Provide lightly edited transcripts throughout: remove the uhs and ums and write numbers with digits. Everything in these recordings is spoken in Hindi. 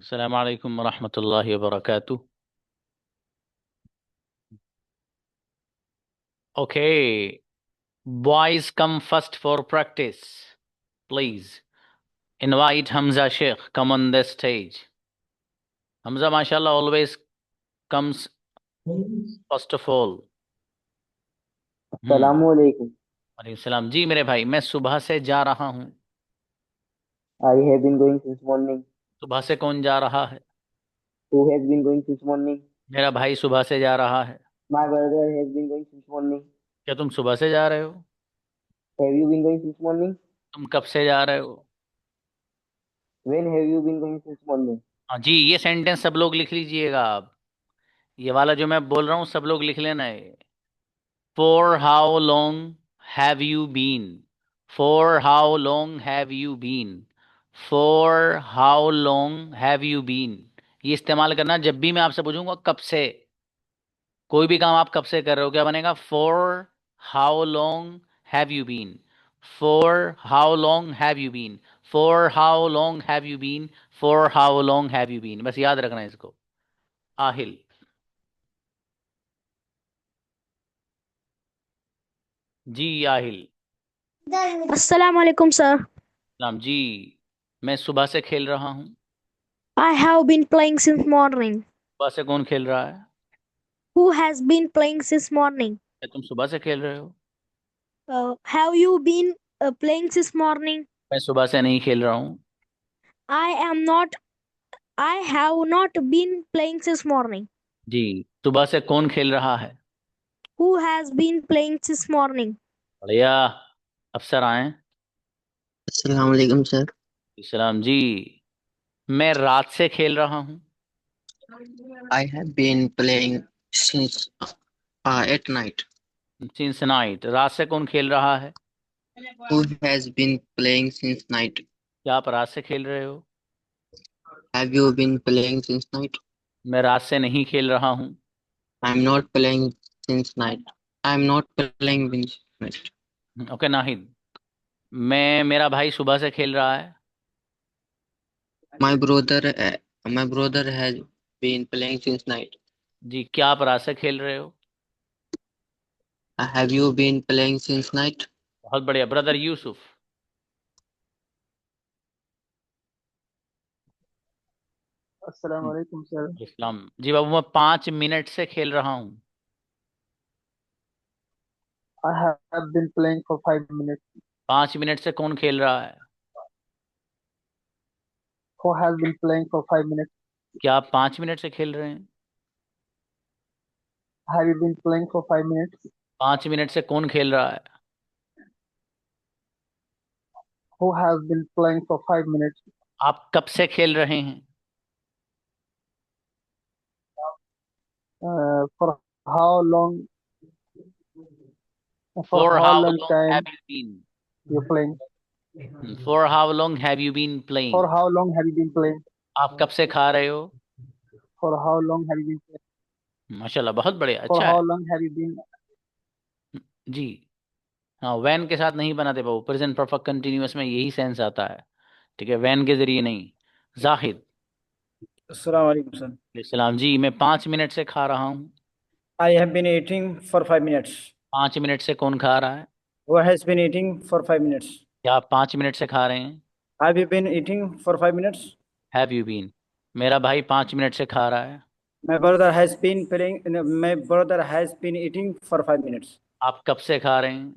अस्सलाम वालेकुम रहमतुल्लाहि व बरकातुह। Okay, boys come first for practice. Please invite Hamza Shaikh, come on the stage. Hamza माशाल्लाह always comes first of all। Hmm. Assalamualaikum. वालेकुम सलाम जी मेरे भाई, मैं सुबह से जा रहा हूँ। I have been going since morning. सुबह से कौन जा रहा है? Who has been going since morning? मेरा भाई सुबह से जा रहा है। My brother has been going since morning. क्या तुम सुबह से जा रहे हो? Have you been going since morning? तुम कब से जा रहे हो? When have you been going since morning? हाँ जी, ये सेंटेंस सब लोग लिख लीजिएगा आप। ये वाला जो मैं बोल रहा हूँ सब लोग लिख लेना है। For how long have you been? For how long have you been? For how long have you been? ये इस्तेमाल करना जब भी मैं आपसे पूछूंगा कब से। कोई भी काम आप कब से कर रहे हो, क्या बनेगा? For how long have you been? For how long have you been? For how long have you been? For how long have you been? बस याद रखना है इसको। आहिल। जी आहिल। अस्सलाम वालेकुम सर। सलाम जी। मैं सुबह से खेल रहा हूँ। I have been playing since morning. सुबह से कौन खेल रहा है? Who has been playing since morning? क्या तुम सुबह से खेल रहे हो? Have you been playing since morning? मैं सुबह से नहीं खेल रहा हूँ। I am not. I have not been playing since morning. जी। सुबह से कौन खेल रहा है? Who has been playing since morning? बढ़िया। अफसर आए। अस्सलाम वालेकुम सर। सलाम जी। मैं रात से खेल रहा हूँ। I have been playing since at night. Since night. रात से कौन खेल रहा है? Who has been playing since night? क्या आप रात से खेल रहे हो? Have you been playing since night? मैं रात से नहीं खेल रहा हूँ। I'm not playing since night. I'm not playing since night. Okay Nahid. मेरा भाई सुबह से खेल रहा है। My brother, my brother has been playing since night. जी, क्या आप रात से खेल रहे हो? Have you been playing since night? बहुत बढ़िया brother Yusuf. Assalamu alaikum, sir. इस्लाम जी बाबू, मैं 5 मिनट से खेल रहा हूँ। I have been playing for 5 minutes. 5 minute से कौन खेल रहा है? Who has been playing for 5 minutes? क्या आप 5 मिनट से खेल रहे हैं? Have you been playing for 5 minutes? 5 minute से कौन खेल रहा है? Who has been playing for 5 minutes? आप कब से खेल रहे हैं? For how long? For For how how long long have time you been? you playing? For how long have you been For playing? how long have you been playing? आप कब से खा रहे हो? For how long have you been playing? माशाल्लाह, बहुत बढ़िया, For अच्छा how है। long have you been? जी। हाँ, वैन के साथ नहीं बनाते बाबू, प्रेजेंट परफेक्ट कंटिन्यूअस में यही सेंस आता है। ठीक है, वैन के जरिए नहीं। जाहिद। Assalamu alaikum, sir. सलाम जी, मैं 5 मिनट से खा रहा हूँ। I have been eating for 5 minutes. 5 minute से कौन खा रहा है? Who has been eating for 5 minutes? क्या आप 5 मिनट से खा रहे हैं? Have you been eating for 5 minutes? Have you been. मेरा भाई 5 मिनट से खा रहा है। My brother has been playing. My brother has been eating for 5 minutes. आप कब से खा रहे हैं?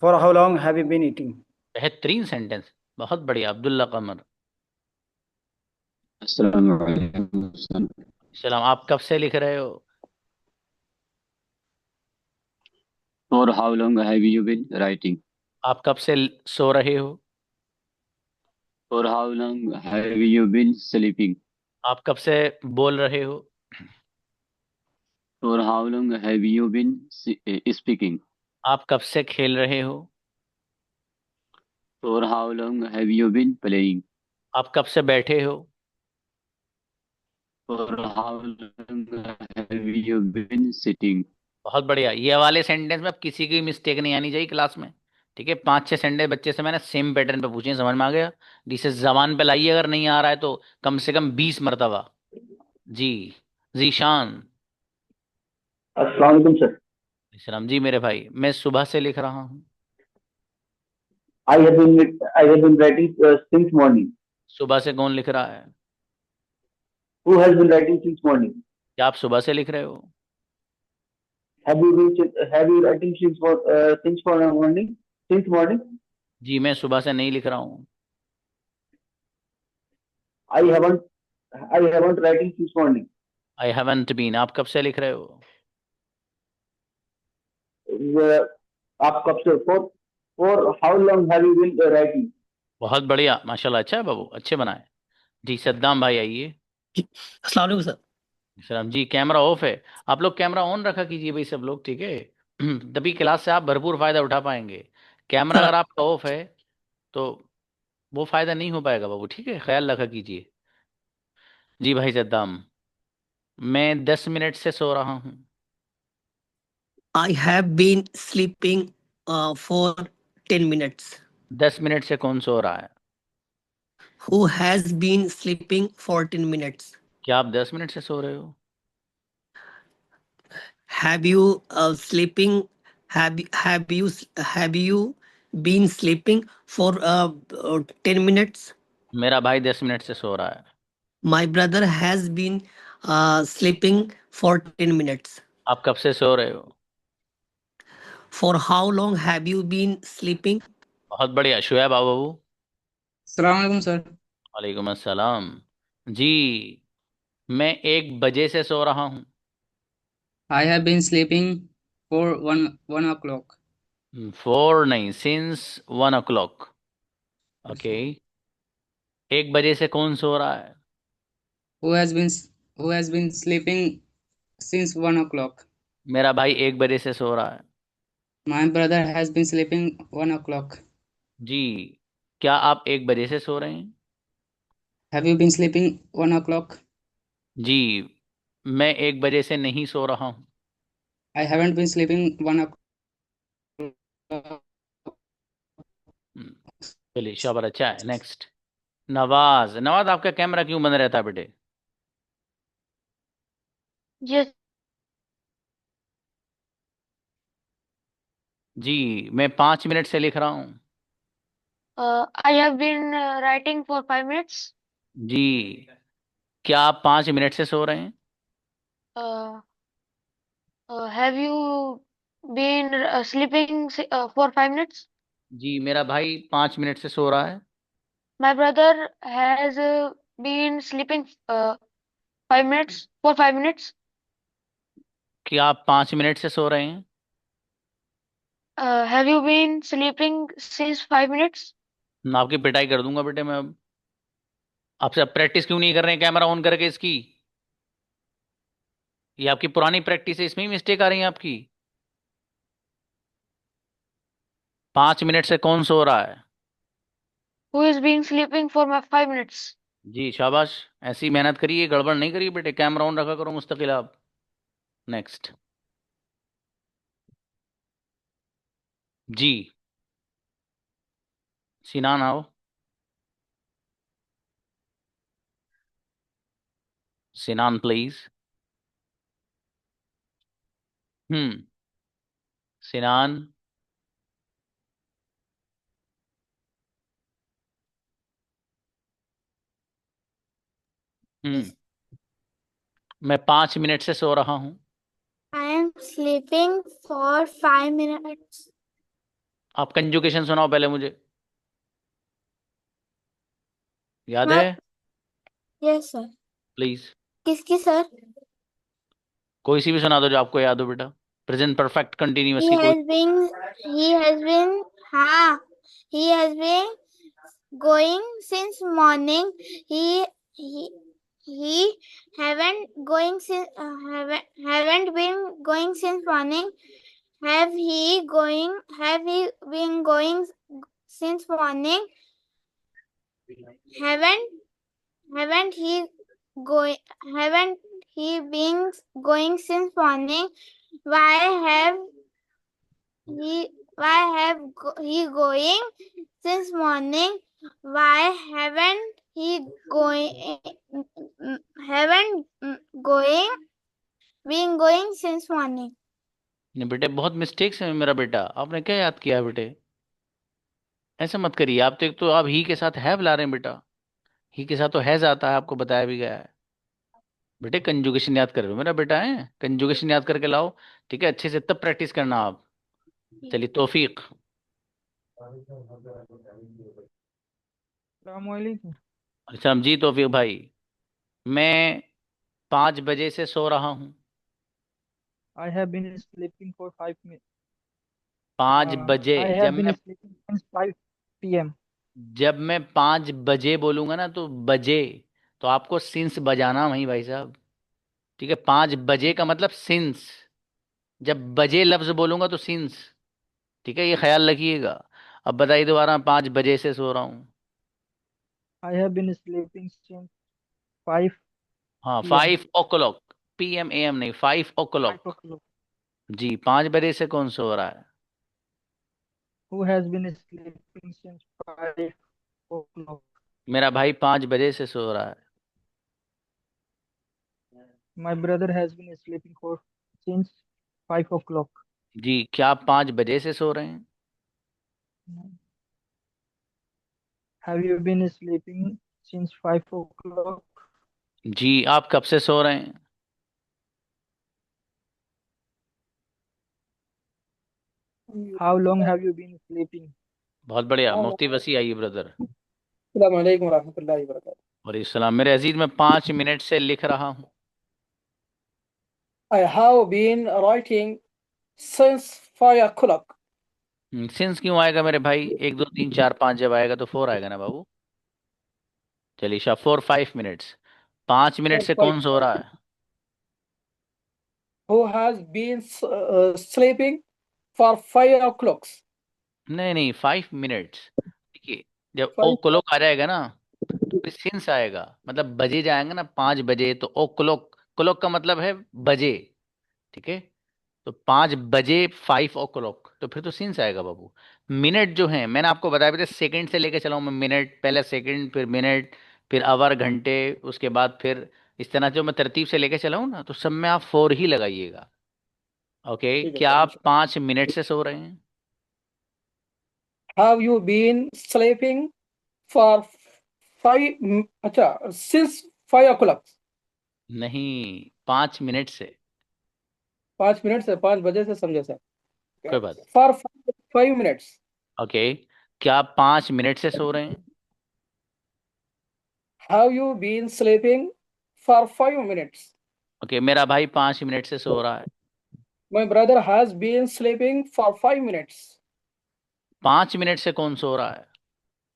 For how long have you been eating? बेहतरीन सेंटेंस। बहुत बढ़िया अब्दुल्ला कमर। अस्सलाम वालेकुम सर। सलाम, आप कब से लिख रहे हो? For how long have you been writing? आप कब से सो रहे हो? For how long have you been sleeping? आप कब से बोल रहे हो? For how long have you been speaking? आप कब से खेल रहे हो? For how long have you been playing? आप कब से बैठे हो? For how long have you been sitting? बहुत बढ़िया। ये वाले सेंटेंस में अब किसी की मिस्टेक नहीं आनी चाहिए क्लास में। ठीक है, 5-6 संडे बच्चे से मैंने सेम पैटर्न पे पूछे, समझ में आ गया? जिसे जबान पे लाइए, अगर नहीं आ रहा है तो कम से कम 20 मरतबा। जी। जीशान। अस्सलाम वालेकुम सर। इस्लाम जी मेरे भाई, मैं सुबह से लिख रहा हूँ। I have been writing since morning. सुबह से कौन लिख रहा है? Who has been writing since morning? क्या आप सुबह से लिख रहे हो? Have you writing since for morning? Since morning? जी मैं सुबह से नहीं लिख रहा हूँ। I haven't writing since morning. I haven't been, आप कब से लिख रहे हो? आप कब से for how long have you been writing? बहुत बढ़िया, माशाल्लाह, अच्छा है बाबू, अच्छे बनाए। जी सद्दाम भाई आइए। अस्सलाम वालेकुम सर। सलाम जी। कैमरा ऑफ है, आप लोग कैमरा ऑन रखा कीजिए भाई सब लोग, ठीक है? तभी क्लास से आप भरपूर फायदा उठा पाएंगे। कैमरा सर अगर आपका ऑफ है तो वो फायदा नहीं हो पाएगा बाबू, ठीक है? ख्याल रखा कीजिए। जी भाई सद्दाम, मैं 10 मिनट से सो रहा हूँ। I have been sleeping for 10 minutes. 10 minute से कौन सो रहा है? Who has been sleeping for 10 minutes? क्या आप 10 मिनट से सो रहे हो? Have you sleeping? Have you been sleeping for 10 minutes? मेरा भाई 10 मिनट से सो रहा है। My brother has been sleeping for 10 minutes. आप कब से सो रहे हो? For how long have you been sleeping? बहुत बढ़िया, शुएब आओ बाबू। अस्सलाम वालेकुम सर। वालेकुम अस्सलाम। जी मैं 1 बजे से सो रहा हूँ। I have been sleeping for one o'clock. 4 नहीं, सिंस 1 o'clock। ओके। 1 बजे से कौन सो रहा है? Who has been sleeping since 1 o'clock? मेरा भाई 1 बजे से सो रहा है। My brother has been sleeping 1 o'clock. जी क्या आप 1 बजे से सो रहे हैं? Have you been sleeping 1 o'clock? जी मैं 1 बजे से नहीं सो रहा हूँ। I haven't been sleeping 1 o'clock. चलिए शाबाश, अच्छा है। नेक्स्ट नवाज। नवाज आपका कैमरा क्यों बंद रहता है बेटे? Yes. जी मैं 5 मिनट से लिख रहा हूँ। I have been writing for 5 minutes. जी क्या आप 5 मिनट से सो रहे हैं? Have you been sleeping for 5 minutes? जी मेरा भाई 5 मिनट से सो रहा है। My brother has been sleeping 5 minutes for 5 minutes. क्या आप 5 मिनट से सो रहे हैं? Have you been sleeping since 5 minutes? मैं आपकी पिटाई कर दूंगा बेटे। मैं अब आपसे अब प्रैक्टिस क्यों नहीं कर रहे हैं कैमरा ऑन करके इसकी? ये आपकी पुरानी प्रैक्टिस है, इसमें ही मिस्टेक आ रही है आपकी। 5 मिनट से कौन सो रहा है? Who is being sleeping for my 5 minutes? जी शाबाश, ऐसी मेहनत करिए, गड़बड़ नहीं करिए बेटे, कैमरा ऑन रखा करो मुस्तकिल आप। नेक्स्ट। जी सिनान आओ। सिनान प्लीज। सिनान। मैं 5 मिनट से सो रहा हूँ। I am sleeping for 5 minutes. आप कंजुकेशन सुनाओ पहले मुझे, याद हाँ। है? Yes, sir. प्लीज किसकी सर? कोई सी भी सुना दो जो आपको याद हो बेटा। प्रेजेंट परफेक्ट कंटिन्यूअस He की कोई। has been going since morning. He haven't been going since morning. Have he been going since morning? Haven't he been going since morning? Why have Why he going since morning? Why going haven't going been going since morning? नहीं बेटे, बहुत मिस्टेक्स है मेरा बेटा, आपने क्या याद किया है बेटे? ऐसा मत करिए, आप तो एक तो आप ही के साथ हैव ला रहे हैं बेटा, ही के साथ तो हैज आता है, आपको बताया भी गया है। बेटे कंजुगेशन याद कर रहे हो मेरा बेटा, है कंजुगेशन याद करके लाओ, ठीक है, अच्छे से तब प्रैक्टिस करना आप। चलिए तौफीक। अस्सलामुअलैकुम। अच्छा जी तौफीक भाई, मैं 5 बजे से सो रहा हूँ। I have been sleeping for 5 minutes. 5 बजे, I जब have been मैं sleeping since 5 p.m. जब मैं 5 बजे बोलूंगा ना तो बजे, तो आपको सिंस बजाना वहीं भाई साहब, ठीक है। 5 बजे का मतलब सिंस, जब बजे लफ्ज बोलूंगा तो सिंस, ठीक है, ये ख्याल रखिएगा। अब बताइए दोबारा, 5 बजे से सो रहा हूँ। I have been sleeping since 5 हाँ, p.m. 5 o'clock, PM AM नहीं, 5 o'clock। 5 o'clock. जी, 5 बजे से कौन सो रहा है? Who has been sleeping since 5 o'clock? मेरा भाई 5 बजे से सो रहा है। My brother has been sleeping for since 5 o'clock. जी, क्या आप 5 बजे से सो रहे हैं? Have you been sleeping since 5 o'clock? जी, आप कब से सो रहे हैं? How long have you been sleeping? बहुत बढ़िया, मुफ्ती वसी आइए ब्रदर। अस्सलाम वालेकुम रहमतुल्लाहि व बरकातहू। और इस्लाम। मेरे अजीज, मैं 5 मिनट से लिख रहा हूँ। I have been writing since 5 o'clock. Since क्यों आएगा मेरे भाई? 1 2 3 4 5 जब आएगा तो 4 आएगा ना बाबू। चलिए शाह, 4 5 मिनट्स। 5 मिनट For से five. कौन सो रहा है? Who has been sleeping for 5 o'clock? नहीं नहीं, 5 मिनट्स। देखिए, जब ओ 5. क्लॉक आ जाएगा ना तो फिर सिंस आएगा, मतलब बजे जाएंगे ना, 5 बजे, तो ओ क्लॉक, क्लॉक का मतलब है बजे, ठीक है। तो 5 बजे, 5 o'clock, तो फिर तो सिंस आएगा बाबू। मिनट जो है मैंने आपको बताया भी था, सेकंड से लेके चला हूं मैं, मिनट पहले, सेकंड, फिर मिनट, फिर आवर, घंटे, उसके बाद फिर इस तरह जो मैं तरतीब से लेके चला हूं ना, तो सब में आप 4 ही लगाइएगा। ओके, ठीक है क्या सर, आप इंशाल्लाह। 5 मिनट से सो रहे हैं? Have you been sleeping for 5? अच्छा, since 5 o'clock. नहीं, 5 मिनट से। 5 मिनट से, 5 बजे से समझे सर। कोई बात नहीं। For 5 minutes. ओके, क्या आप 5 मिनट से सो रहे हैं? Have you been sleeping for 5 minutes? Okay, मेरा भाई 5 मिनट से सो रहा है। My brother has been sleeping for 5 minutes. 5 minute से कौन सो रहा है?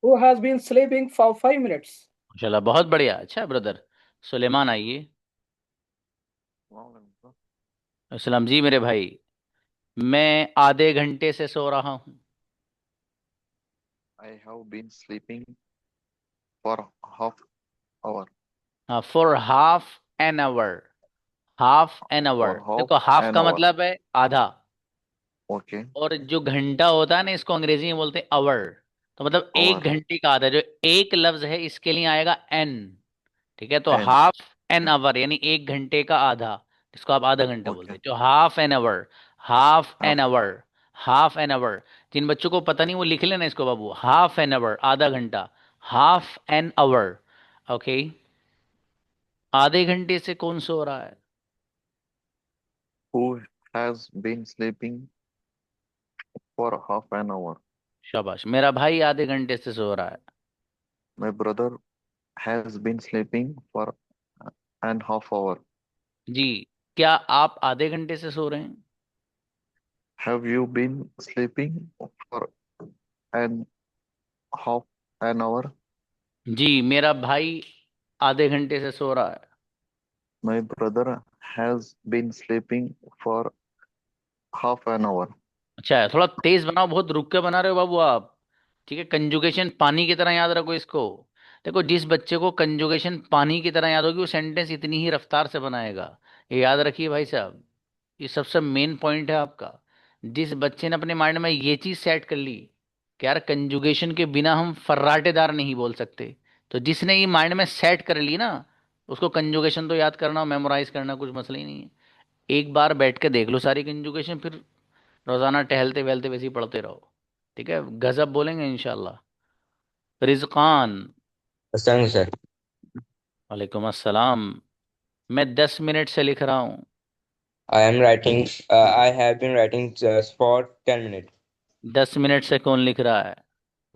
Who has been sleeping for 5 minutes? माशाल्लाह, बहुत बढ़िया, अच्छा ब्रदर। सुलेमान आइए। अस्सलाम जी मेरे भाई, मैं आधे घंटे से सो रहा हूँ। I have been sleeping for half hour. हाँ, for half an hour. Half an our, For half देखो हाफ an का hour. मतलब है आधा, Okay. और जो घंटा होता है ना, इसको अंग्रेजी में बोलते हैं आवर, तो मतलब Hour. 1 घंटे का आधा, जो एक लफ्ज है इसके लिए आएगा एन, ठीक है। तो N. हाफ एन आवर यानी 1 घंटे का आधा, इसको आप आधा घंटा बोलते Okay. हैं। जो half an hour, half an Half. Hour, half an hour. जिन बच्चों को पता नहीं वो लिख लेना इसको बाबू, हाफ एन आवर, आधा घंटा, हाफ एन आवर। ओके, आधे घंटे से कौन सो रहा है? Who has been sleeping for half an hour? शाबाश, मेरा भाई आधे घंटे से सो रहा है। My brother has been sleeping for an half hour. जी, क्या आप आधे घंटे से सो रहे हैं? Have you been sleeping for an half an hour? जी, मेरा भाई आधे घंटे से सो रहा है। My brother has been sleeping for half an hour. अच्छा है, थोड़ा तेज बनाओ, बहुत रुक के बना रहे हो बाबू आप, ठीक है। कंजुगेशन पानी की तरह याद रखो इसको। देखो, जिस बच्चे को कंजुगेशन पानी की तरह याद होगी वो सेंटेंस इतनी ही रफ्तार से बनाएगा, ये याद रखिए भाई साहब, ये सबसे मेन पॉइंट है आपका। जिस बच्चे ने अपने माइंड में ये चीज सेट कर ली कि यार कंजुगेशन के बिना हम फर्राटेदार नहीं बोल सकते, तो जिसने ये माइंड में सेट कर ली ना, उसको कंजुगेशन तो याद करना, मेमोराइज करना कुछ मसला ही नहीं है। एक बार बैठ के देख लो सारी कंजुगेशन, फिर रोजाना टहलते वहलते वैसे ही पढ़ते रहो। ठीक है, गजब बोलेंगे इंशाल्लाह। रिजकान। सर। वालेकुम अस्सलाम। मैं 10 मिनट से लिख रहा हूँ। I am writing. I have been writing just for 10 minutes. 10 minute से कौन लिख रहा है?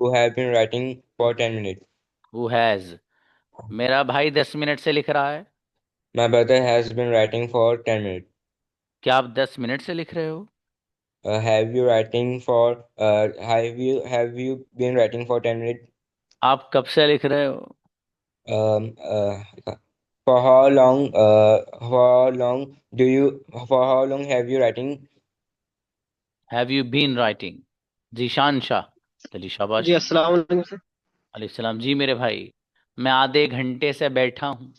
Who have been writing for 10 minutes? Who has. मेरा भाई 10 मिनट से लिख रहा है। My brother has been writing for 10 minutes. क्या आप 10 मिनट से लिख रहे हो? Have you writing for? Have you been writing for 10 minutes? आप कब से लिख रहे हो? For how long? For how long do you? For how long have you writing? Have you been writing? Zeeshan Shah. चलिए शाबाश। जी अस्सलाम वालेकुम सर। अलैहिस्सलाम। जी मेरे भाई, मैं आधे घंटे से बैठा हूँ।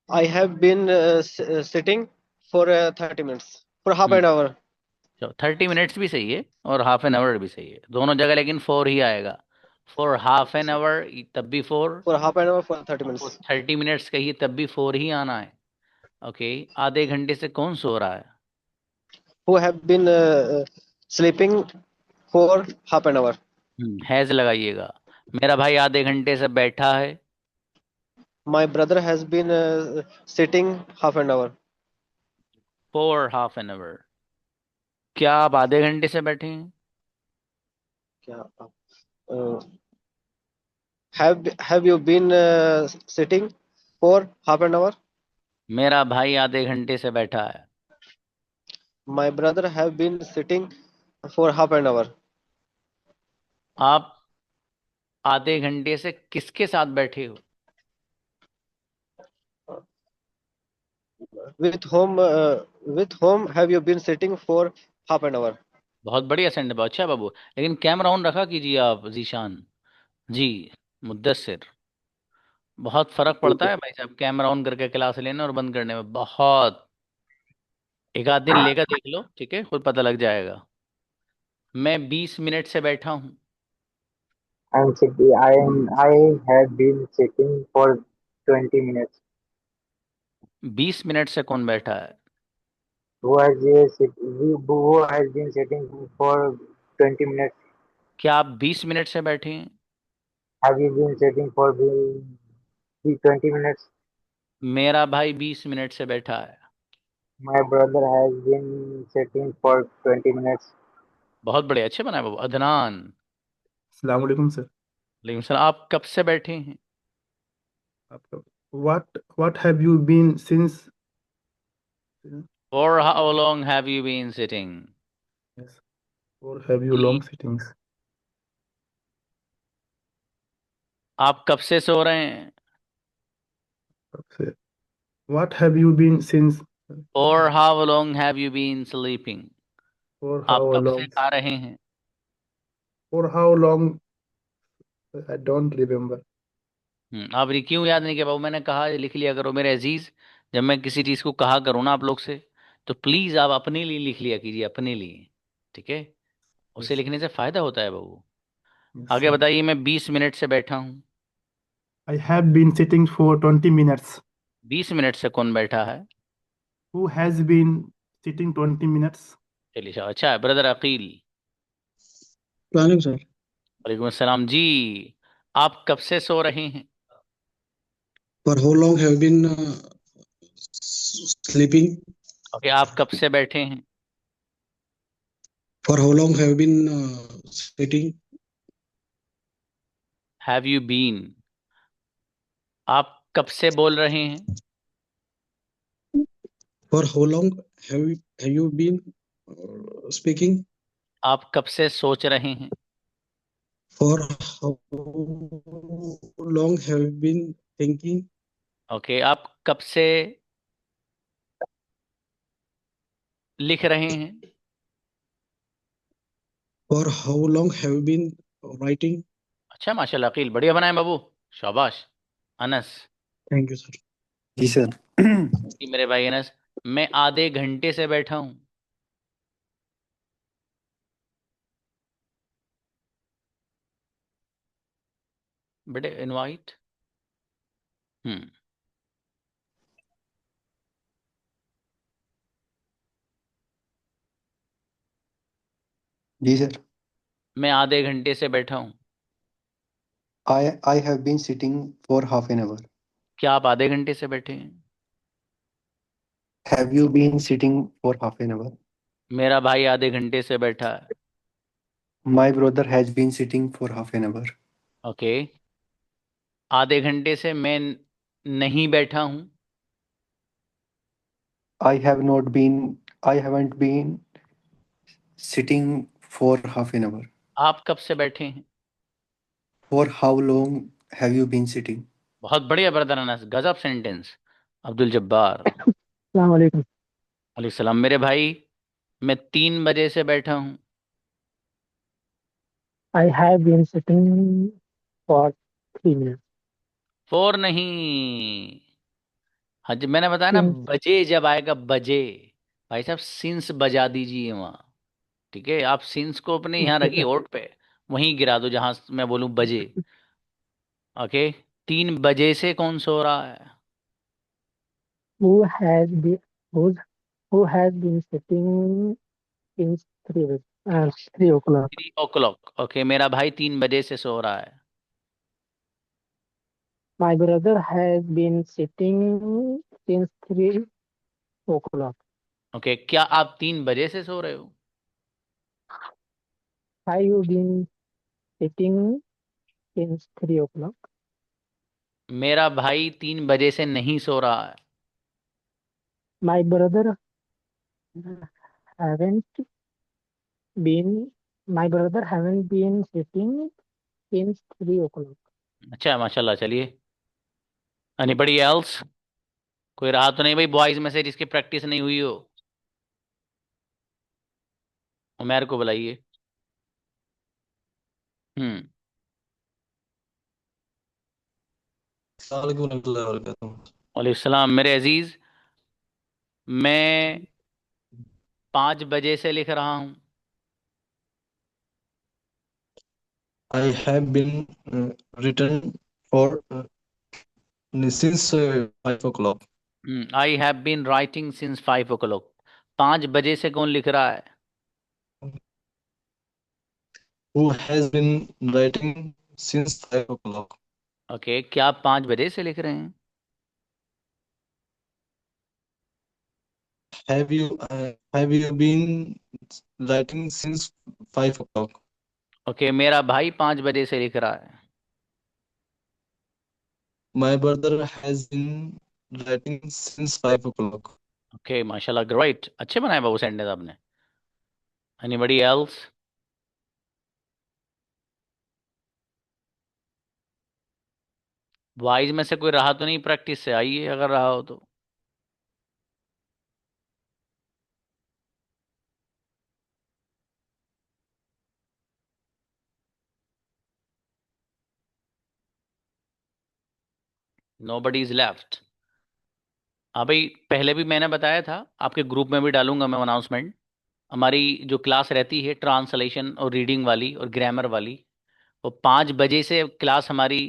I have been sitting for 30 minutes, for half an hour. 30 minutes भी सही है और हाफ एन आवर भी सही है, दोनों जगह लेकिन 4 ही आएगा। फॉर हाफ एन आवर तब भी 4, For half an hour, for 30 और minutes. 30 मिनट्स कहिए तब भी 4 ही आना है। ओके, आधे घंटे से कौन सो रहा है? Who have been sleeping for half an hour. Has लगाइएगा। मेरा भाई आधे घंटे से बैठा है। My brother has been sitting half an hour. For half an hour. क्या आप आधे घंटे से बैठे हैं? क्या have you been sitting for half an hour? मेरा भाई आधे घंटे से बैठा है। My brother have been sitting for half an hour. आप आधे घंटे से किसके साथ बैठे हो? With whom have you been sitting for half an hour? बहुत बढ़िया सेंड, अच्छा बाबू, लेकिन कैमरा ऑन रखा कीजिए आप जीशान जी। मुद्दस्सिर, बहुत फर्क पड़ता है भाई साहब कैमरा ऑन करके क्लास लेने और बंद करने में, बहुत। एक आध दिन लेकर देख लो, ठीक है, खुद पता लग जाएगा। मैं 20 मिनट से बैठा हूँ। I have been sitting for 20 minutes. 20 minute से कौन बैठा है? Who has been sitting for 20 minutes? क्या आप 20 मिनट से बैठे हैं? Have you been sitting for 20 minutes? मेरा भाई 20 मिनट से बैठा है। My brother has been sitting for 20 minutes. बहुत बढ़िया, अच्छे बनाए बाबू। अदनान। अस्सलाम वालेकुम सर। वालेकुम सलाम। आप कब से बैठे हैं? आपका what have you been since? For how long have you been sitting? Yes. Or have you long sittings? आप कब से सो रहे हैं? What have you been since? For how long have you been sleeping? For आप how कब से long? खा रहे हैं? For how long? I don't remember. आप ये क्यों याद नहीं किया बाबू? मैंने कहा लिख लिया करो मेरे अजीज। जब मैं किसी चीज को कहा करूँ ना आप लोग से, तो प्लीज आप अपने लिए लिख लिया कीजिए, अपने लिए। ठीक है, उसे लिखने से फायदा होता है बाबू। आगे बताइए। मैं 20 मिनट से बैठा हूँ। I have been sitting for 20 minutes. 20 minute से कौन बैठा है? Who has been sitting 20 minutes? चलिए शाह, अच्छा है। ब्रदर अकील। वालेकुम सर। वालेकुम अस्सलाम जी। आप कब से सो रहे हैं? For how long have you been sleeping? Okay, आप कब से बैठे हैं? For how long have you been sitting? Have you been. आप कब से बोल रहे हैं? For how long have you been speaking? आप कब से सोच रहे हैं? For how long have you been thinking? Okay, आप कब से लिख रहे हैं? For how long have you been writing? अच्छा माशाल्लाह अकील, बढ़िया बनाए बाबू, शाबाश। अनस। Thank you sir. जी सर। मेरे भाई अनस, मैं आधे घंटे से बैठा हूँ। बेटे इनवाइट। जी सर। मैं आधे घंटे से बैठा हूँ। I have been sitting for half an hour. क्या आप आधे घंटे से बैठे हैं? Have you been sitting for half an hour? मेरा भाई आधे घंटे से बैठा है। My brother has been sitting for half an hour. Okay. आधे घंटे से मैं नहीं बैठा हूँ। I have not been I haven't been sitting for half an hour. आप कब से बैठे हैं? For how long have you been sitting? बहुत बढ़िया ब्रदर अनस, गजब सेंटेंस। अब्दुल जब्बार। अस्सलाम वालेकुम। वालेकुम सलाम। मेरे भाई मैं 3 बजे से बैठा हूँ। I have been sitting for 3 minutes. 4 नहीं। हाँ जी, मैंने बताया ना, Since बजे जब आएगा बजे, भाई साहब सिंस बजा दीजिए वहाँ। ठीक है, आप सिंस को अपने यहाँ okay, रखिए होठ पे, वहीं गिरा दो जहां मैं बोलूं बजे। ओके। 3 बजे से कौन सो रहा है? who has been who's, who has been sitting since 3 o'clock? 3 o'clock। Okay, मेरा भाई 3 बजे से सो रहा है। My brother has been sitting since 3 o'clock. Okay, क्या आप 3 बजे से सो रहे हो? Have you been sitting since 3 o'clock? मेरा भाई 3 बजे से नहीं सो रहा है। My brother haven't my brother haven't been sitting since 3 o'clock. अच्छा, माशाल्लाह। चलिए, एनीबडी एल्स? कोई रहा तो नहीं भाई बॉयज में से जिसकी प्रैक्टिस नहीं हुई हो? उमैर को बुलाइए। हम्म। वालेकुम सलाम मेरे अजीज। मैं 5 बजे से लिख रहा हूँ। I have been written for since 5 o'clock. I have been writing since 5 o'clock। 5 बजे से कौन लिख रहा है? Who has been writing since 5 o'clock? Okay, क्या आप 5 बजे से लिख रहे हैं? Have you been writing since 5 o'clock? Okay, मेरा भाई 5 बजे से लिख रहा है। My brother has been writing since 5 o'clock. Okay, माशाल्लाह, ग्रेट। अच्छे बनाए बाबू सेंटेंस आपने। Anybody else? वाइज में से कोई रहा तो नहीं प्रैक्टिस से? आइए अगर रहा हो तो। Nobody is left. हाँ भाई, पहले भी मैंने बताया था, आपके ग्रुप में भी डालूंगा मैं अनाउंसमेंट। हमारी जो क्लास रहती है ट्रांसलेशन और रीडिंग वाली और ग्रामर वाली, वो 5 बजे से क्लास हमारी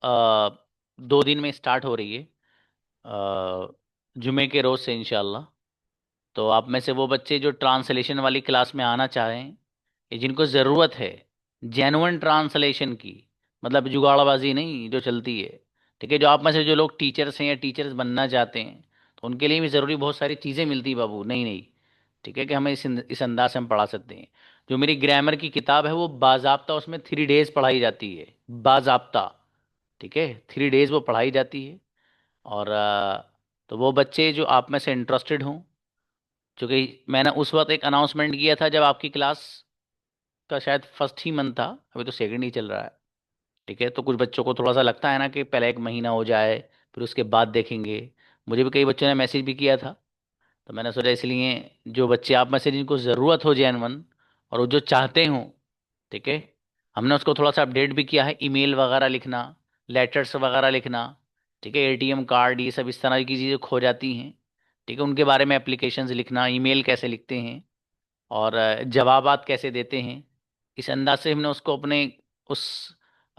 2 दिन में स्टार्ट हो रही है, जुमे के रोज़ से इंशाल्लाह। तो आप में से वो बच्चे जो ट्रांसलेशन वाली क्लास में आना चाहें, ये जिनको ज़रूरत है जेन्युइन ट्रांसलेशन की, मतलब जुगाड़बाजी नहीं जो चलती है, ठीक है, जो आप में से जो लोग टीचर्स हैं या टीचर्स बनना चाहते हैं, तो उनके लिए भी ज़रूरी बहुत सारी चीज़ें मिलती हैं बाबू, नहीं नहीं, ठीक है, कि हमें इस अंदाज से हम पढ़ा सकते हैं। जो मेरी ग्रामर की किताब है वो बाज़ाब्ता उसमें 3 डेज़ पढ़ाई जाती है, बाज़ाब्ता। ठीक है, 3 डेज़ वो पढ़ाई जाती है। और तो वो बच्चे जो आप में से इंटरेस्टेड हों, चूँकि मैंने उस वक्त एक अनाउंसमेंट किया था जब आपकी क्लास का शायद फर्स्ट ही मंथ था, अभी तो सेकंड ही चल रहा है। ठीक है, तो कुछ बच्चों को थोड़ा सा लगता है ना कि पहले 1 महीना हो जाए फिर उसके बाद देखेंगे। मुझे भी कई बच्चों ने मैसेज भी किया था, तो मैंने सोचा इसलिए जो बच्चे आप में से जिनको ज़रूरत हो जेनवन और वो जो चाहते हों, ठीक है, हमने उसको थोड़ा सा अपडेट भी किया है, ईमेल वगैरह लिखना, लेटर्स वगैरह लिखना, ठीक है, एटीएम कार्ड, ये सब इस तरह की चीज़ें खो जाती हैं, ठीक है, उनके बारे में एप्लीकेशंस लिखना, ईमेल कैसे लिखते हैं और जवाबात कैसे देते हैं, इस अंदाज से हमने उसको अपने उस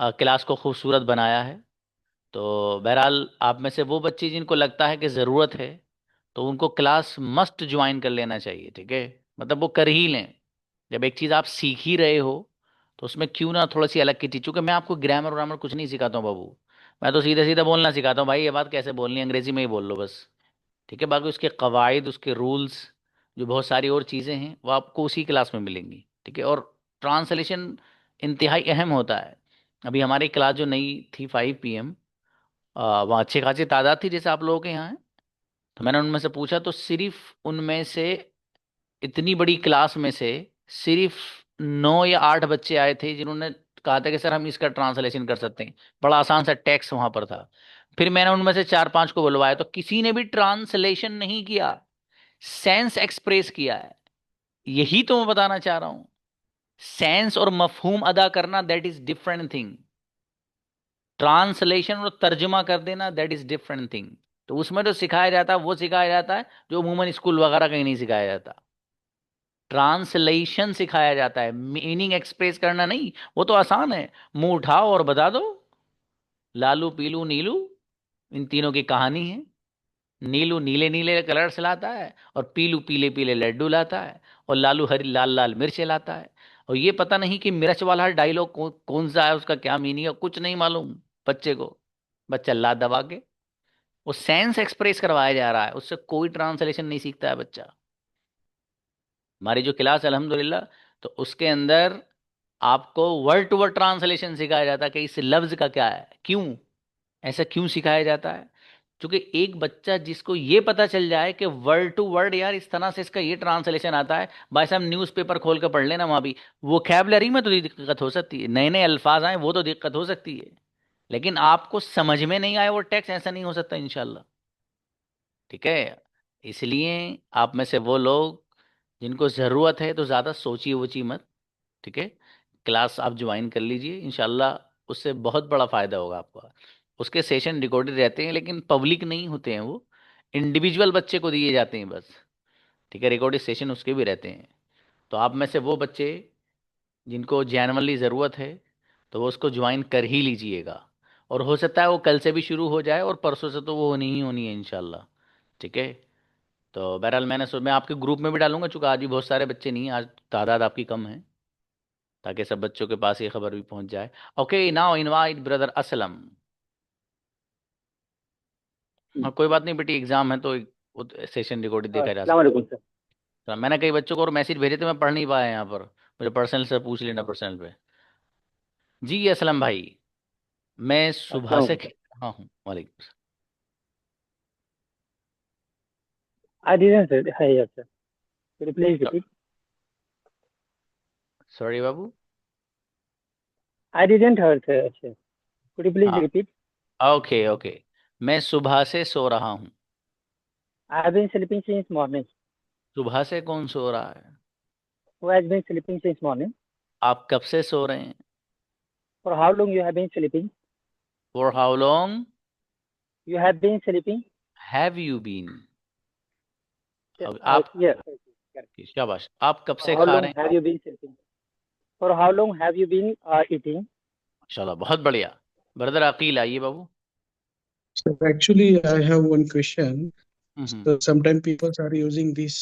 क्लास को खूबसूरत बनाया है। तो बहरहाल आप में से वो बच्चे जिनको लगता है कि ज़रूरत है तो उनको क्लास मस्ट ज्वाइन कर लेना चाहिए, ठीक है, मतलब वो कर ही लें। जब एक चीज़ आप सीख ही रहे हो तो उसमें क्यों ना थोड़ा सी अलग की चीज़, क्योंकि मैं आपको ग्रामर व्रामर कुछ नहीं सिखाता हूँ बाबू, मैं तो सीधे सीधे बोलना सिखाता हूँ, भाई ये बात कैसे बोलनी है, अंग्रेजी में ही बोल लो बस, ठीक है। बाकी उसके कवायद, उसके रूल्स, जो बहुत सारी और चीज़ें हैं वो आपको उसी क्लास में मिलेंगी, ठीक है। और ट्रांसलेशन इंतहाई अहम होता है। अभी हमारी क्लास जो नई थी 5 PM, वहाँ अच्छी खासी तादाद थी जैसे आप लोगों के यहाँ है। तो मैंने उनमें से पूछा तो सिर्फ उनमें से, इतनी बड़ी क्लास में से सिर्फ 9 या 8 बच्चे आए थे जिन्होंने कहा था कि सर हम इसका ट्रांसलेशन कर सकते हैं। बड़ा आसान सा टेक्स्ट वहां पर था। फिर मैंने उनमें से 4-5 को बुलवाया तो किसी ने भी ट्रांसलेशन नहीं किया, सेंस एक्सप्रेस किया है। यही तो मैं बताना चाह रहा हूं, सेंस और मफहूम अदा करना that is different thing, translation और तर्जुमा कर देना दैट इज डिफरेंट थिंग। तो उसमें तो सिखाया जाता है वो सिखाया जाता है जो अमूमन स्कूल वगैरह कहीं नहीं सिखाया जाता। ट्रांसलेशन सिखाया जाता है, मीनिंग एक्सप्रेस करना नहीं। वो तो आसान है, मुंह उठाओ और बता दो। लालू पीलू नीलू, इन तीनों की कहानी है। नीलू नीले नीले कलर्स लाता है और पीलू पीले पीले लड्डू लाता है और लालू हरी लाल लाल मिर्चे लाता है। और ये पता नहीं कि मिर्च वाला डायलॉग कौन सा है, उसका क्या मीनिंग है, कुछ नहीं मालूम बच्चे को। बच्चा ला दबा के वो सेंस एक्सप्रेस करवाया जा रहा है, उससे कोई ट्रांसलेशन नहीं सीखता है बच्चा। हमारी जो क्लास अल्हम्दुलिल्लाह, तो उसके अंदर आपको वर्ड टू वर्ड ट्रांसलेशन सिखाया जाता है कि इस लफ्ज़ का क्या है, क्यों ऐसा क्यों सिखाया जाता है। क्योंकि एक बच्चा जिसको ये पता चल जाए कि वर्ड टू वर्ड यार इस तरह से इसका ये ट्रांसलेशन आता है, भाई साहब न्यूज़पेपर खोल कर पढ़ लेना, वहाँ भी वोकैबलरी में तो दिक्कत हो सकती है, नए नए अल्फाज आए वो तो दिक्कत हो सकती है, लेकिन आपको समझ में नहीं आए वो टेक्स्ट, ऐसा नहीं हो सकता इंशाल्लाह, ठीक है। इसलिए आप में से वो लोग जिनको ज़रूरत है तो ज़्यादा सोचिए वोचिए मत, ठीक है। क्लास आप ज्वाइन कर लीजिए, इंशाल्लाह उससे बहुत बड़ा फ़ायदा होगा आपका। उसके सेशन रिकॉर्डेड रहते हैं लेकिन पब्लिक नहीं होते हैं, वो इंडिविजुअल बच्चे को दिए जाते हैं बस, ठीक है। रिकॉर्डेड सेशन उसके भी रहते हैं। तो आप में से वो बच्चे जिनको जेन्युइनली ज़रूरत है तो वो उसको ज्वाइन कर ही लीजिएगा। और हो सकता है वो कल से भी शुरू हो जाए और परसों से तो वो होनी ही होनी है इंशाल्लाह, ठीक है। तो बहरहाल मैं आपके ग्रुप में भी डालूंगा, चूँकि आज भी बहुत सारे बच्चे नहीं हैं, आज तादाद आपकी कम है, ताकि सब बच्चों के पास ये खबर भी पहुंच जाए। Okay, now invite brother Aslam. हाँ कोई बात नहीं बेटी, एग्जाम है तो वो सेशन रिकॉर्ड देखा जा अस्सलाम सकता वालेकुम सर। है। मैंने कई बच्चों को और मैसेज भेजे थे, मैं पढ़ नहीं पाया यहाँ पर, मुझे पर्सनल से पूछ लेना पर्सनल पे। जी असलम भाई, मैं सुबह अस्सलाम से वालेकुम सर। हाँ हूँ, वालेकुम। I didn't hear, sir. Could you please repeat? Sorry Babu. I didn't hear, sir. Could you please हाँ repeat? ओके ओके, मैं सुबह से सो रहा हूँ। I have been sleeping since morning. सुबह से कौन सो रहा है? Who has been sleeping since morning? आप कब से सो रहे हैं? For how long you have been sleeping? For how long You have been sleeping? Have you been? अब Uh, आप, yes. Correct. शाबाश, आप कब For से how खा long रहे हैं? have you been sleeping? For how long have you been eating? माशाल्लाह बहुत बढ़िया। ब्रदर अकील आइए बाबू। So actually, I have one question. Hmm So sometimes people are using this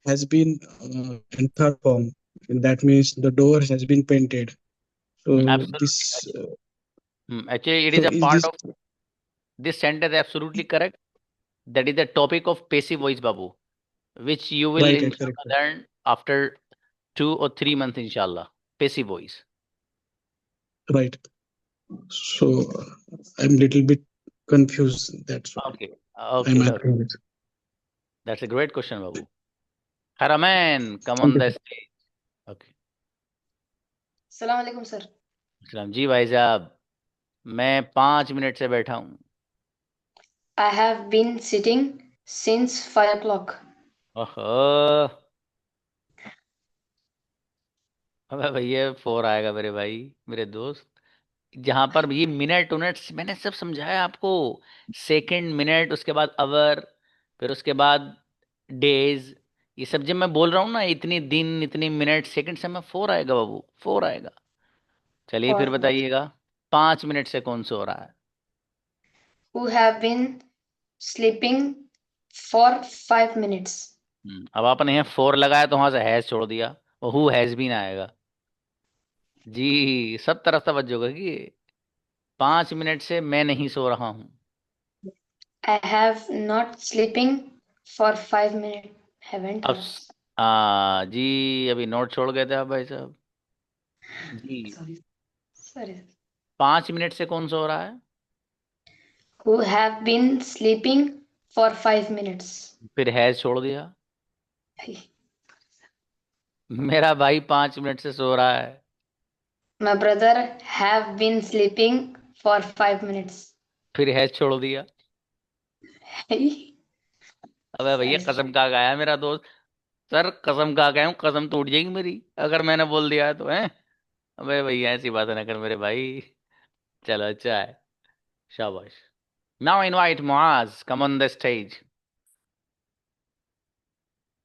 has been in third form. And that means the door has been painted. So this actually it so is a is part this of this sentence, absolutely correct. That is the topic of passive voice Babu, which you will right? inshallah Correct. learn after 2 or 3 months inshallah. Passive voice. Right. So I'm little bit confused. That's why Okay. I'm Okay. asking this. That's a great question, Babu. Haraman, come on Okay. the stage. Okay. सलाम वालेकुम सर। सलाम जी भाई साहब, मैं 5 मिनट से बैठा हूँ। I have been sitting since 5 o'clock. ओहो, अबे भैया 4 आएगा मेरे भाई, मेरे दोस्त। जहां पर ये मिनट उनट्स मैंने सब समझाया आपको, सेकंड मिनट, उसके बाद आवर, फिर उसके बाद डेज, ये सब जब मैं बोल रहा हूँ ना, इतनी दिन इतनी मिनट सेकंड से मैं 4 आएगा बाबू, 4 आएगा। चलिए फिर और बताइएगा। 5 मिनट से कौन सो रहा है? Who have been sleeping for 5 minutes. अब आपने यहाँ 4 लगाया तो वहां से हैज छोड़ दिया, वो हु हैज बीन आएगा। जी सब तरफ तवज्जो करिए। 5 मिनट से मैं नहीं सो रहा हूँ। I have not sleeping for 5 minutes. Haven't अब I? जी अभी नोट छोड़ गए थे आप भाई साहब जी। Sorry. 5 मिनट से कौन सो रहा है? Who have been sleeping for 5 minutes. फिर हैज छोड़ दिया। मेरा भाई 5 मिनट से सो रहा है। My brother have been sleeping for 5 minutes. फिर हैज छोड़ दिया। अबे भैया कसम खा गया मेरा दोस्त। सर कसम खा गया हूँ, कसम टूट जाएगी मेरी अगर मैंने बोल दिया है तो है। अबे भैया ऐसी बात ना कर मेरे भाई। चलो अच्छा है, शाबाश। Now invite Muaz, come on the stage.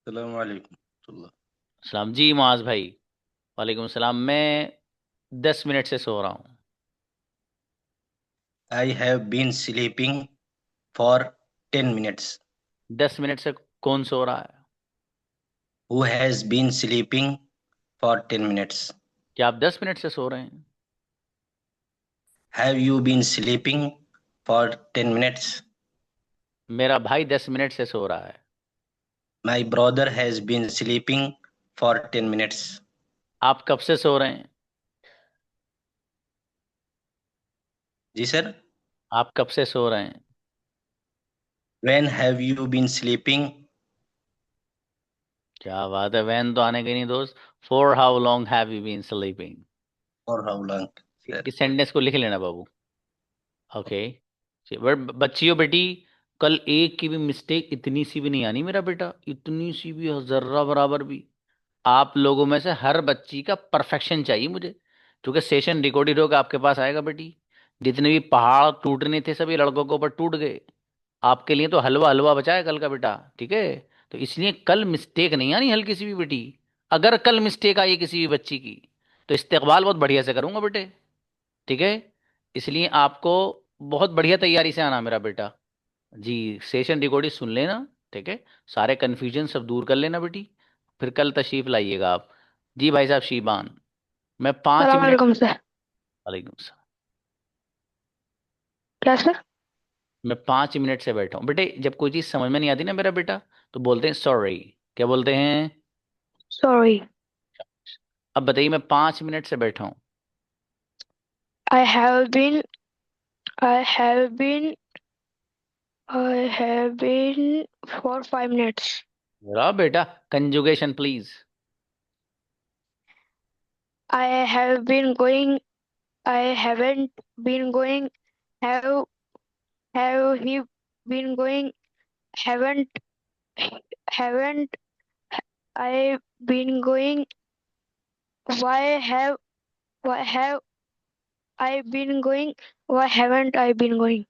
अस्सलाम वालेकुम। सलाम जी मुआज भाई। वालेकुम सलाम। मैं 10 मिनट से सो रहा हूँ। I have been sleeping for 10 minutes. 10 minute से कौन सो रहा है? Who has been sleeping for 10 minutes? क्या आप 10 मिनट से सो रहे हैं? Have you been sleeping for 10 minutes? मेरा भाई 10 मिनट से सो रहा है। My brother has been sleeping for 10 minutes. आप कब से सो रहे हैं? जी सर। आप कब से सो रहे हैं? When have you been sleeping? क्या बात है, वैन तो आने के नहीं दोस्त। For how long have you been sleeping? For how long? इस सेंटेंस को लिख लेना बाबू। ओके बच्चियों बेटी, कल एक की भी मिस्टेक इतनी सी भी नहीं आनी मेरा बेटा, इतनी सी भी जर्रा बराबर भी। आप लोगों में से हर बच्ची का परफेक्शन चाहिए मुझे, क्योंकि सेशन रिकॉर्डेड होकर आपके पास आएगा बेटी। जितने भी पहाड़ टूटने थे सभी लड़कों के ऊपर टूट गए। आपके लिए तो हलवा हलवा बचा है कल का बेटा, ठीक है? तो इसलिए कल मिस्टेक नहीं आनी हल्की सी भी बेटी। अगर कल मिस्टेक आई किसी भी बच्ची की तो इस्तेकबाल बहुत बढ़िया से करूंगा बेटे, ठीक है? इसलिए आपको बहुत बढ़िया तैयारी से आना मेरा बेटा जी। सेशन रिकॉर्डिंग सुन लेना, ठीक है? सारे कन्फ्यूजन सब दूर कर लेना बेटी, फिर कल तशरीफ लाइएगा आप। जी भाई साहब शीबान, मैं 5 मिनट। सलाम सर। वालेकुम सलाम। क्या सर? मैं 5 मिनट से बैठा हूँ बेटे। जब कोई चीज समझ में नहीं आती ना मेरा बेटा तो बोलते हैं सॉरी। क्या बोलते हैं? सॉरी। अब बताइए, मैं 5 मिनट से बैठा हूँ। I have been I have been for 5 minutes. मेरा बेटा conjugation please. I have been going. I haven't been going. Have he been going? Haven't I been going? Why have I been going? Why haven't I been going?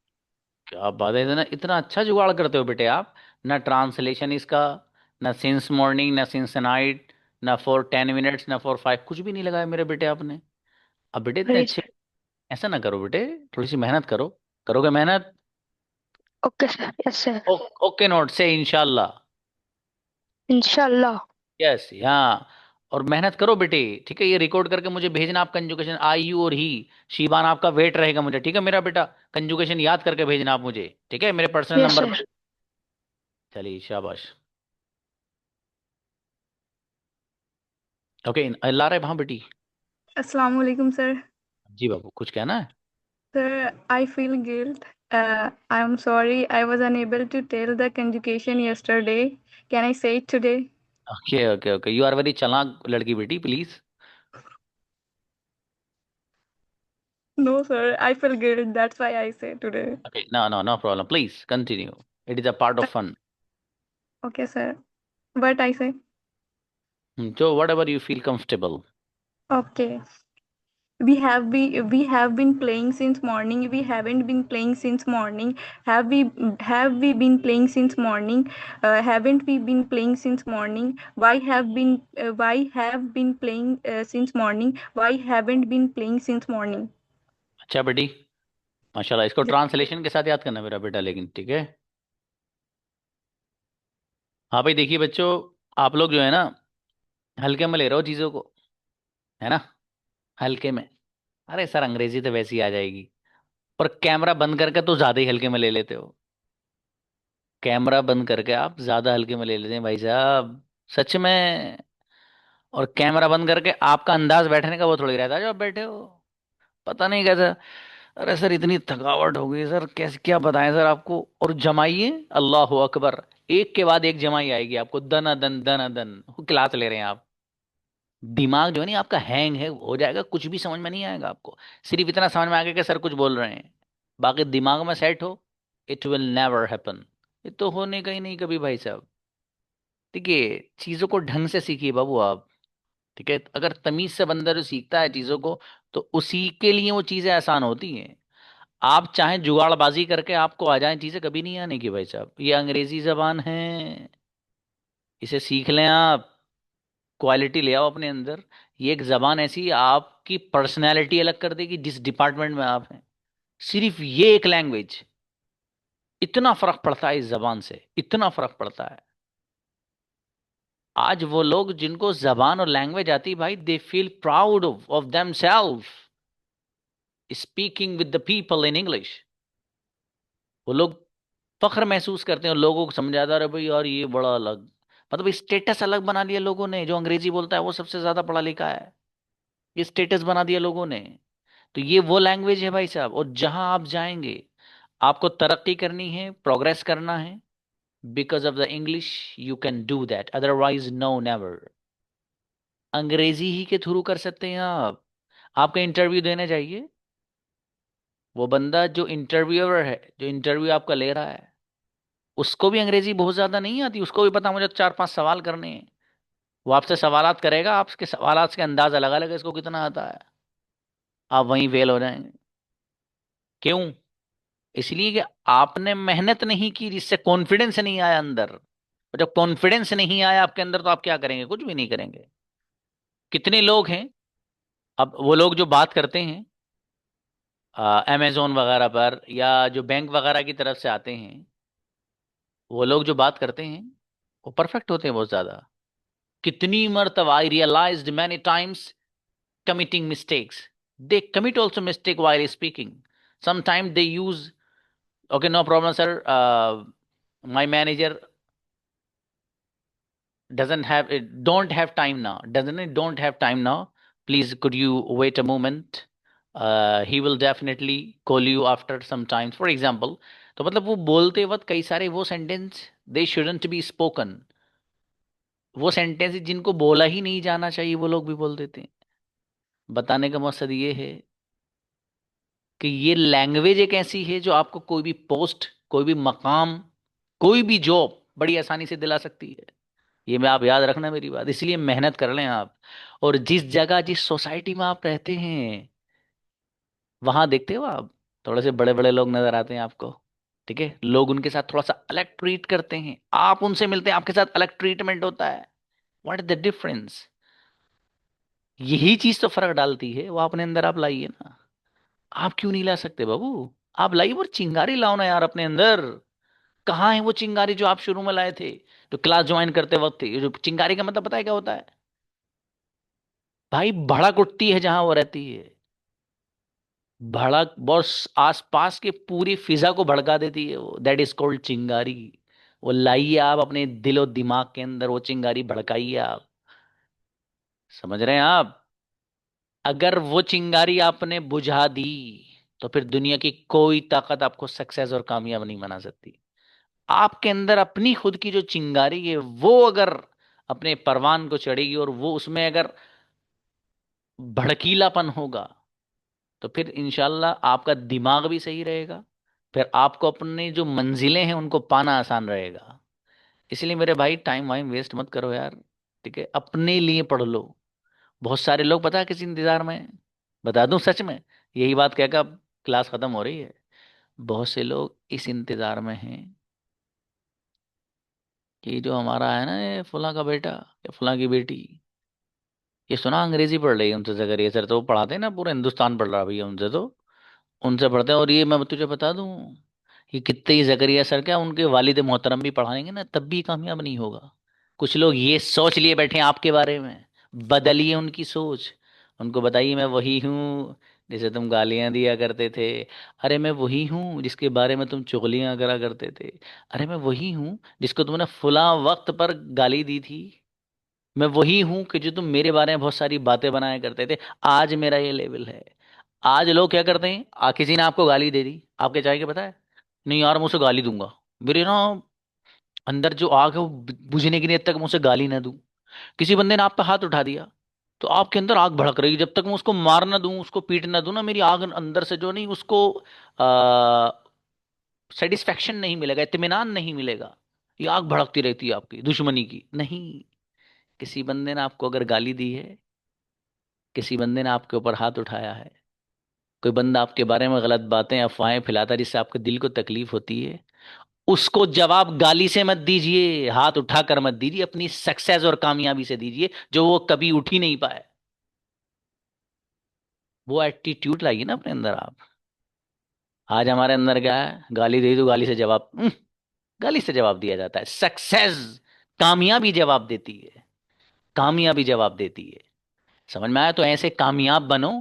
क्या बात है, इतना इतना अच्छा जुगाड़ करते हो बेटे आप। ना ट्रांसलेशन इसका, ना सिंस मॉर्निंग, ना सिंस नाइट, ना फॉर 10 मिनट्स, ना फॉर 5, कुछ भी नहीं लगाया मेरे बेटे आपने। अब बेटे इतने Right. अच्छे ऐसा ना करो बेटे, थोड़ी सी मेहनत करो। करोगे मेहनत? Okay, sir. Yes, sir. Okay note से इंशाल्लाह। Inshallah. यस हाँ, और मेहनत करो बेटे, ठीक है? ये रिकॉर्ड करके मुझे भेजना आप कंजुगेशन, आई यू और ही। शीबान आपका वेट रहेगा मुझे, ठीक है मेरा बेटा? कंजुगेशन याद करके भेजना आप मुझे, ठीक है? मेरे पर्सनल Yes, नंबर sir. पर। चलिए शाबाश। ओके ला रहे वहाँ बेटी। Assalamu alaikum, sir. जी बाबू, कुछ कहना है? Sir, I feel guilt. I'm sorry I was unable to tell the conjugation yesterday. Can I say it today? Okay okay okay, you are very चालाक लड़की बेटी, please. No, sir. I feel guilt. That's why I say today. Okay no problem, please continue, it is a part of fun. Okay, sir. What I say? So whatever you feel comfortable. Okay. We have been playing since morning. We haven't been playing since morning. Have we been playing since morning? Haven't we been playing since morning? Why have been playing since morning? Why haven't been playing since morning? अच्छा बेटी, माशाल्लाह। इसको ट्रांसलेशन के साथ याद करना मेरा बेटा, लेकिन ठीक है। हाँ भाई देखिए बच्चों, आप लोग जो है ना हल्के में ले रहे हो चीज़ों को, है ना, हल्के में। अरे सर अंग्रेजी तो वैसी आ जाएगी। और कैमरा बंद करके तो ज़्यादा ही हल्के में ले लेते हो। कैमरा बंद करके आप ज़्यादा हल्के में ले लेते हैं भाई साहब, सच में। और कैमरा बंद करके आपका अंदाज बैठने का वो थोड़ी रहता है जो आप बैठे हो, पता नहीं कैसा। अरे सर इतनी थकावट हो गई सर, कैसे क्या बताएं सर आपको। और जमाइए, अल्लाह अकबर, एक के बाद एक जमाई आएगी आपको, दना दन दना दन। वो क्लास ले रहे हैं आप, दिमाग जो है नहीं आपका हैंग है हो जाएगा, कुछ भी समझ में नहीं आएगा आपको। सिर्फ इतना समझ में आएगा कि सर कुछ बोल रहे हैं, बाकी दिमाग में सेट हो, इट विल नेवर हैपन। ये तो होने का ही नहीं कभी भाई साहब। ठीक है, चीजों को ढंग से सीखिए बाबू आप। ठीक है, अगर तमीज से बंदा जो सीखता है चीजों को, तो उसी के लिए वो चीजें आसान होती हैं। आप चाहे जुगाड़बाजी करके आपको आ जाए चीजें, कभी नहीं आने की भाई साहब। ये अंग्रेजी जबान है, इसे सीख लें आप, क्वालिटी ले आओ अपने अंदर। ये एक जबान ऐसी आपकी पर्सनैलिटी अलग कर देगी जिस डिपार्टमेंट में आप हैं। सिर्फ ये एक लैंग्वेज, इतना फर्क पड़ता है इस जबान से, इतना फर्क पड़ता है। आज वो लोग जिनको जबान और लैंग्वेज आती है भाई, they feel proud of them self speaking with the people in English. वो लोग फख्र महसूस करते हैं और लोगों को समझाता रहे भाई यार ये बड़ा अलग, मतलब स्टेटस अलग बना लिया लोगों ने। जो अंग्रेजी बोलता है वो सबसे ज्यादा पढ़ा लिखा है, ये स्टेटस बना दिया लोगों ने। तो ये वो लैंग्वेज है भाई साहब। और जहां आप जाएंगे, आपको तरक्की करनी है, प्रोग्रेस करना है, because of the English you can do that, otherwise no never. अंग्रेजी ही के थ्रू कर सकते हैं आप। आपका इंटरव्यू देने जाइए, वो बंदा जो इंटरव्यूअर है, जो इंटरव्यू आपका ले रहा है, उसको भी अंग्रेजी बहुत ज्यादा नहीं आती। उसको भी पता मुझे 4-5 सवाल करने हैं। वो आपसे सवालात करेगा, आपके सवालात के अंदाज अलग अलग है, इसको कितना आता है। आप वहीं फेल हो जाएंगे। क्यों? इसलिए कि आपने मेहनत नहीं की, जिससे कॉन्फिडेंस नहीं आया अंदर। और जब कॉन्फिडेंस नहीं आया आपके अंदर, तो आप क्या करेंगे? कुछ भी नहीं करेंगे। कितने लोग हैं, अब वो लोग जो बात करते हैं अमेजोन वगैरह पर, या जो बैंक वगैरह की तरफ से आते हैं, वो लोग जो बात करते हैं वो परफेक्ट होते हैं बहुत ज्यादा। कितनी मर्तबा I realised many times committing mistakes. They commit also mistake while speaking. Sometimes they use, okay, no problem, sir. My manager don't have time now. Doesn't it? Don't have time now. Please, could you wait a moment? He will definitely call you after some time. For example, तो मतलब वो बोलते वक्त कई सारे वो sentence they shouldn't be spoken, वो सेंटेंस जिनको बोला ही नहीं जाना चाहिए, वो लोग भी बोल देते हैं। बताने का मकसद ये है कि ये लैंग्वेज एक ऐसी है जो आपको कोई भी पोस्ट, कोई भी मकाम, कोई भी जॉब बड़ी आसानी से दिला सकती है। ये मैं आप याद रखना मेरी बात। इसलिए मेहनत कर लें आप। और जिस जगह, जिस सोसाइटी में आप रहते हैं, वहां देखते हो आप, थोड़े से बड़े बड़े लोग नजर आते हैं आपको। ठीक है, लोग उनके साथ थोड़ा सा अलग ट्रीट करते हैं। आप उनसे मिलते हैं, आपके साथ अलग ट्रीटमेंट होता है। What is the difference? यही चीज तो फर्क डालती है। वो अपने अंदर आप लाइए ना। आप क्यों नहीं ला सकते बाबू? आप लाइए, वो चिंगारी लाओ ना यार अपने अंदर। कहाँ है वो चिंगारी जो आप शुरू में लाए थे, जो क्लास ज्वाइन करते वक्त थी? जो चिंगारी का मतलब पता है क्या होता है भाई? भड़क उठती है जहां वो रहती है, भड़क बस आसपास के पूरी फिजा को भड़का देती है वो। दैट इज कॉल्ड चिंगारी। वो लाइए आप अपने दिलो दिमाग के अंदर, वो चिंगारी भड़काइए आप। समझ रहे हैं आप? अगर वो चिंगारी आपने बुझा दी, तो फिर दुनिया की कोई ताकत आपको सक्सेस और कामयाब नहीं बना सकती। आपके अंदर अपनी खुद की जो चिंगारी है, वो अगर अपने परवान को चढ़ेगी, और वो उसमें अगर भड़कीलापन होगा, तो फिर इंशाल्लाह आपका दिमाग भी सही रहेगा। फिर आपको अपनी जो मंजिलें हैं उनको पाना आसान रहेगा। इसलिए मेरे भाई टाइम वाइम वेस्ट मत करो यार। ठीक है, अपने लिए पढ़ लो। बहुत सारे लोग पता है किस इंतजार में हैं? बता दूं सच में, यही बात कहकर अब क्लास खत्म हो रही है। बहुत से लोग इस इंतजार में हैं कि जो हमारा है ना, ये फुला का बेटा या फुला की बेटी, ये सुना अंग्रेजी पढ़ रही है, उनसे से करिए सर। तो वो पढ़ाते हैं ना, पूरा हिंदुस्तान पढ़ रहा है भैया उनसे। तो उनसे पढ़ते हैं। और ये मैं तुझे बता दूं, ये कितने ही जकरिया सर क्या उनके वालिद मोहतरम भी पढ़ाएंगे ना तब भी कामयाब नहीं होगा। कुछ लोग ये सोच लिए बैठे हैं आपके बारे में, बदलिए उनकी सोच। उनको बताइए मैं वही हूँ जिसे तुम गालियां दिया करते थे। अरे मैं वही हूँ जिसके बारे में तुम चुगलियां करा करते थे। अरे मैं वही हूँ जिसको तुमने फुला वक्त पर गाली दी थी। मैं वही हूँ कि जो तुम मेरे बारे में बहुत सारी बातें बनाया करते थे। आज मेरा ये लेवल है। आज लोग क्या करते हैं, किसी ने आपको गाली दे दी, आपके चाहे क्या पता है, नहीं यार मैं उसे गाली दूंगा, मेरे ना अंदर जो आग है वो बुझने की नहीं तक मैं उसे गाली ना दूं। किसी बंदे ने आप पे हाथ उठा दिया तो आपके अंदर आग भड़क रही है, जब तक मैं उसको मार ना दूं, उसको पीट ना दूं ना, मेरी आग अंदर से जो नहीं उसको सेटिस्फेक्शन नहीं मिलेगा, इत्मीनान नहीं मिलेगा। ये आग भड़कती रहती है आपकी दुश्मनी की। नहीं, किसी बंदे ने आपको अगर गाली दी है, किसी बंदे ने आपके ऊपर हाथ उठाया है, कोई बंदा आपके बारे में गलत बातें अफवाहें फैलाता है जिससे आपके दिल को तकलीफ होती है, उसको जवाब गाली से मत दीजिए, हाथ उठाकर मत दीजिए, अपनी सक्सेस और कामयाबी से दीजिए जो वो कभी उठ ही नहीं पाए। वो एटीट्यूड लाइए ना अपने अंदर आप। आज हमारे अंदर क्या है, गाली दे तो गाली से जवाब, गाली से जवाब दिया जाता है। सक्सेस, कामयाबी जवाब देती है, कामयाबी जवाब देती है। समझ में आया? तो ऐसे कामयाब बनो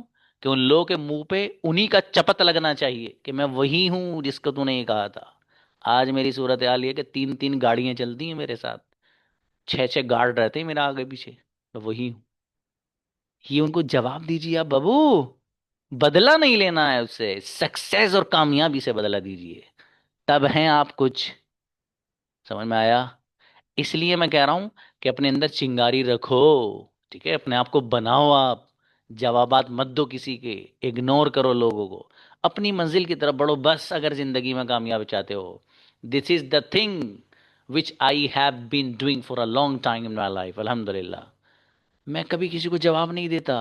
कि उन लोगों के मुंह पे उन्हीं का चपत लगना चाहिए कि मैं वही हूं जिसको तूने ये कहा था। आज मेरी सूरत हाल ये है कि 3-3 गाड़ियां चलती हैं मेरे साथ, 6-6 गार्ड रहते हैं मेरा आगे पीछे, मैं वही हूं। ये उनको जवाब दीजिए आप बाबू, बदला नहीं लेना है उससे, सक्सेस और कामयाबी से बदला दीजिए, तब हैं आप कुछ। समझ में आया? इसलिए मैं कह रहा हूं कि अपने अंदर चिंगारी रखो, ठीक है? अपने आप को बनाओ आप, जवाबात मत दो किसी के, इग्नोर करो लोगों को, अपनी मंजिल की तरफ बढ़ो बस। अगर जिंदगी में कामयाब चाहते हो, this is the thing which I have been doing for a long time in my life. अल्हम्दुलिल्लाह, मैं कभी किसी को जवाब नहीं देता।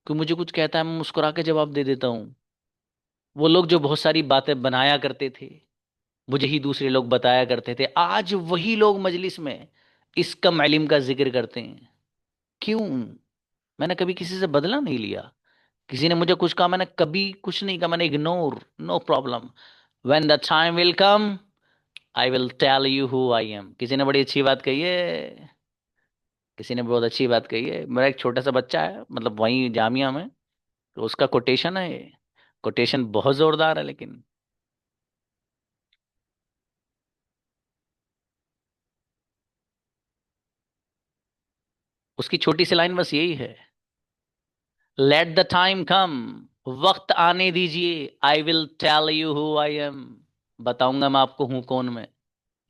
कोई मुझे कुछ कहता है मैं मुस्कुरा के जवाब दे देता हूँ। वो लोग जो बहुत सारी बातें बनाया करते थे, मुझे ही दूसरे लोग बताया करते थे, आज वही लोग मजलिस में इस कम इल्म का जिक्र करते हैं। क्यों? मैंने कभी किसी से बदला नहीं लिया। किसी ने मुझे कुछ कहा, मैंने कभी कुछ नहीं कहा, मैंने ignore, no problem, when the time will come I will tell you who I am. किसी ने बड़ी अच्छी बात कही है, किसी ने बहुत अच्छी बात कही है। मेरा एक छोटा सा बच्चा है, मतलब वहीं जामिया में, तो उसका कोटेशन है, कोटेशन बहुत जोरदार है। लेकिन उसकी छोटी सी लाइन बस यही है, लेट द टाइम कम, वक्त आने दीजिए, I will tell you who I am, बताऊंगा मैं आपको हूं कौन मैं।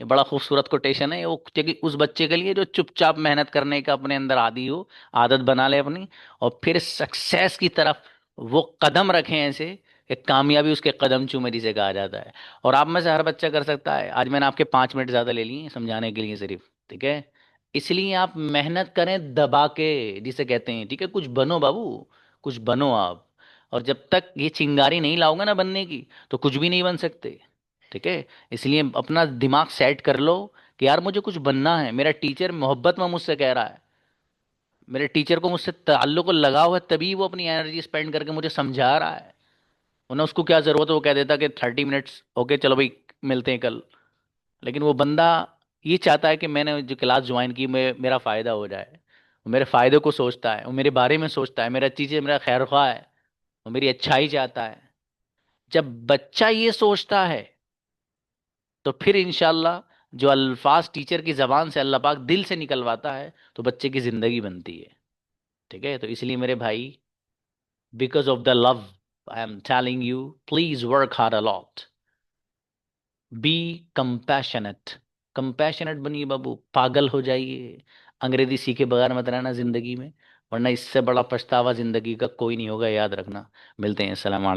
ये बड़ा खूबसूरत कोटेशन है वो, क्योंकि उस बच्चे के लिए जो चुपचाप मेहनत करने का अपने अंदर आदी हो, आदत बना ले अपनी, और फिर सक्सेस की तरफ वो कदम रखें ऐसे कि कामयाबी उसके कदम चूमे जिसे कहा जाता है। और आप में से हर बच्चा कर सकता है। आज मैंने आपके 5 मिनट ज्यादा ले लिए समझाने के लिए सिर्फ, ठीक है? इसलिए आप मेहनत करें दबा के, जिसे कहते हैं, ठीक है? कुछ बनो बाबू, कुछ बनो आप। और जब तक ये चिंगारी नहीं लाओगे ना बनने की, तो कुछ भी नहीं बन सकते, ठीक है? इसलिए अपना दिमाग सेट कर लो कि यार मुझे कुछ बनना है। मेरा टीचर मोहब्बत में मुझसे कह रहा है, मेरे टीचर को मुझसे ताल्लुक लगाव है, तभी वो अपनी एनर्जी स्पेंड करके मुझे समझा रहा है। वरना उसको क्या जरूरत है, वो कह देता कि 30 मिनट्स ओके चलो भाई मिलते हैं कल। लेकिन वो बंदा ये चाहता है कि मैंने जो क्लास ज्वाइन की मेरा फ़ायदा हो जाए। वो मेरे फ़ायदे को सोचता है, वो मेरे बारे में सोचता है, मेरा चीज़ें, मेरा खैर ख्वाह है, वो मेरी अच्छाई चाहता है। जब बच्चा ये सोचता है तो फिर इंशाल्लाह जो अल्फाज टीचर की ज़बान से अल्लाह पाक दिल से निकलवाता है तो बच्चे की ज़िंदगी बनती है, ठीक है? तो इसलिए मेरे भाई, because of the love I am telling you, please work hard a lot, B compassionate. Compassionate बनिए बाबू, पागल हो जाइए, अंग्रेजी सीखे बगैर मत रहना जिंदगी में, वरना इससे बड़ा पछतावा जिंदगी का कोई नहीं होगा, याद रखना। मिलते हैं, अस्सलाम वालेकुम।